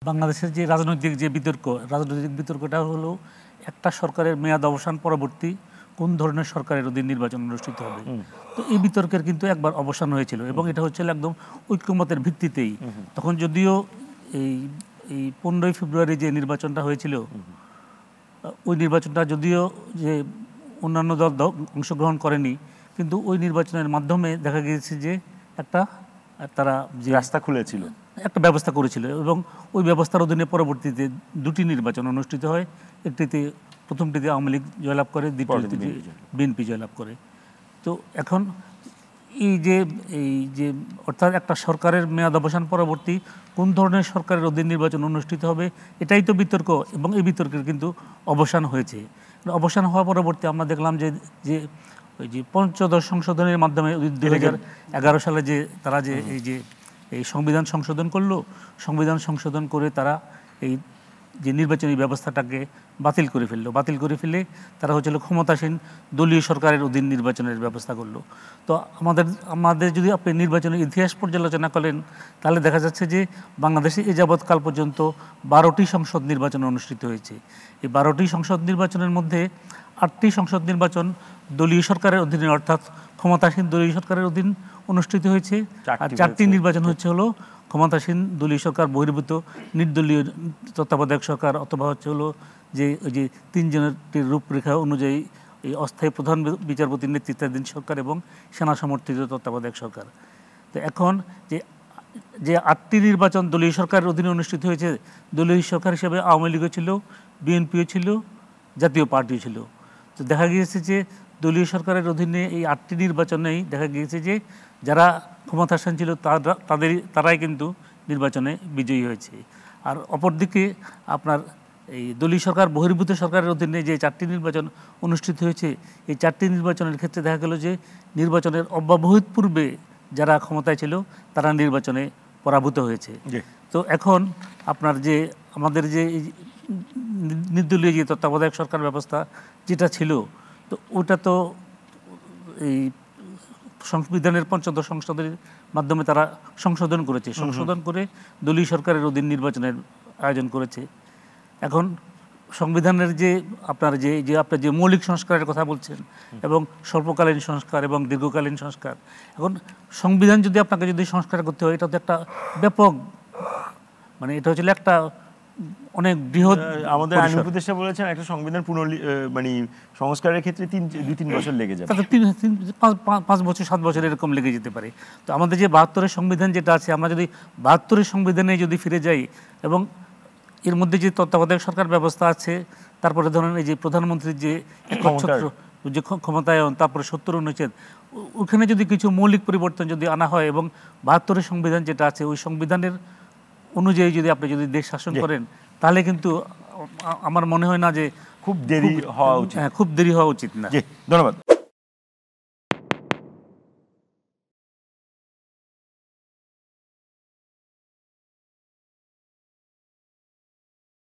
বাংলাদেশের যে রাজনৈতিক বিতর্কটা হলো একটা সরকারের মেয়াদ অবসান পরবর্তী কোন ধরনের সরকারের অধীন নির্বাচন অনুষ্ঠিত হবে। তো এই বিতর্কের কিন্তু একবার অবসান হয়েছিল এবং এটা হচ্ছিল একদম ঐক্যমতের ভিত্তিতেই। তখন যদিও এই 15ই ফেব্রুয়ারি যে নির্বাচনটা হয়েছিল, ওই নির্বাচনটা যদিও যে অন্যান্য দল অংশগ্রহণ করেনি, কিন্তু ওই নির্বাচনের মাধ্যমে দেখা গিয়েছে যে তারা যে রাস্তা খুলেছিল, একটা ব্যবস্থা করেছিল এবং ওই ব্যবস্থার অধীনে পরবর্তীতে দুটি নির্বাচন অনুষ্ঠিত হয়। প্রথমটিতে আওয়ামী লীগ জয়লাভ করে, দ্বিতীয়টিতে বিএনপি জয়লাভ করে। তো এখন এই যে অর্থাৎ একটা সরকারের মেয়াদ অবসান পরবর্তী কোন ধরনের সরকারের অধীন নির্বাচন অনুষ্ঠিত হবে, এটাই তো বিতর্ক এবং এই বিতর্কের কিন্তু অবসান হয়েছে। অবসান হওয়া পরবর্তী আমরা দেখলাম যে ওই যে পঞ্চদশ সংশোধনের মাধ্যমে 2011 সালে যে তারা এই সংবিধান সংশোধন করলো, সংবিধান সংশোধন করে তারা এই যে নির্বাচনী ব্যবস্থাটাকে বাতিল করে ফেলে তারা হচ্ছিল ক্ষমতাসীন দলীয় সরকারের অধীন নির্বাচনের ব্যবস্থা করলো। তো আমাদের যদি আপনি নির্বাচনের ইতিহাস পর্যালোচনা করেন, তাহলে দেখা যাচ্ছে যে বাংলাদেশে এ যাবৎকাল পর্যন্ত 12টি সংসদ নির্বাচন অনুষ্ঠিত হয়েছে। এই 12টি সংসদ নির্বাচনের মধ্যে 8টি সংসদ নির্বাচন দলীয় সরকারের অধীনে অর্থাৎ ক্ষমতাসীন দলীয় সরকারের অধীন অনুষ্ঠিত হয়েছে, আর 4টি নির্বাচন হলো ক্ষমতাসীন দলীয় সরকার বহির্ভূত নির্দলীয় তত্ত্বাবধায়ক সরকার, অথবা যে ওই যে 3 জনের রূপরেখা অনুযায়ী এই অস্থায়ী প্রধান বিচারপতির নেতৃত্বাধীন সরকার এবং সেনা সমর্থিত তত্ত্বাবধায়ক সরকার। তো এখন যে 8টি নির্বাচন দলীয় সরকারের অধীনে অনুষ্ঠিত হয়েছে, দলীয় সরকার হিসেবে আওয়ামী লীগও ছিল, বিএনপিও ছিল, জাতীয় পার্টিও ছিল। তো দেখা গিয়েছে যে দলীয় সরকারের অধীনে এই 8টি নির্বাচনেই দেখা গিয়েছে যে যারা ক্ষমতাসীন ছিল তারাই কিন্তু নির্বাচনে বিজয়ী হয়েছে। আর অপরদিকে আপনার এই দলীয় সরকার বহির্ভূত সরকারের অধীনে যে 4টি নির্বাচন অনুষ্ঠিত হয়েছে, এই 4টি নির্বাচনের ক্ষেত্রে দেখা গেল যে নির্বাচনের অব্যবহিত পূর্বে যারা ক্ষমতায় ছিল তারা নির্বাচনে পরাভূত হয়েছে। তো এখন আপনার যে আমাদের যে নির্দলীয় যে তত্ত্বাবধায়ক সরকার ব্যবস্থা যেটা ছিল, তো ওটা তো এই সংবিধানের পঞ্চদশ সংশোধনের মাধ্যমে তারা সংশোধন করে দলীয় সরকারের অধীন নির্বাচনের আয়োজন করেছে। এখন সংবিধানের যে আপনার যে মৌলিক সংস্কারের কথা বলছেন এবং স্বল্পকালীন সংস্কার এবং দীর্ঘকালীন সংস্কার, এখন সংবিধান যদি আপনাকে সংস্কার করতে হয়, এটা তো একটা ব্যাপক, মানে এটা হচ্ছে একটা অনেক বৃহৎ। আমাদের আইন উপদেষ্টা বলেছেন একটা সংবিধান মানে সংস্কারের ক্ষেত্রে 2-3 বছর লেগে যাবে, 5 বছর 7 বছর এরকম লেগে যেতে পারে। তো আমাদের যে 72-এর সংবিধান যেটা আছে, আমরা যদি 72-এর সংবিধানে যদি ফিরে যাই এবং এর মধ্যে যে তত্ত্বাবধায়ক সরকার ব্যবস্থা আছে, তারপরে ধরেন এই যে প্রধানমন্ত্রীর যে ক্ষমতায়ন, তারপরে 70 অনুচ্ছেদ, ওখানে যদি কিছু মৌলিক পরিবর্তন যদি আনা হয় এবং 72-এর সংবিধান যেটা আছে ওই সংবিধানের অনুযায়ী যদি আপনি দেশ শাসন করেন, তাহলে কিন্তু আমার মনে হয় না যে খুব দেরি হওয়া উচিত না। ধন্যবাদ।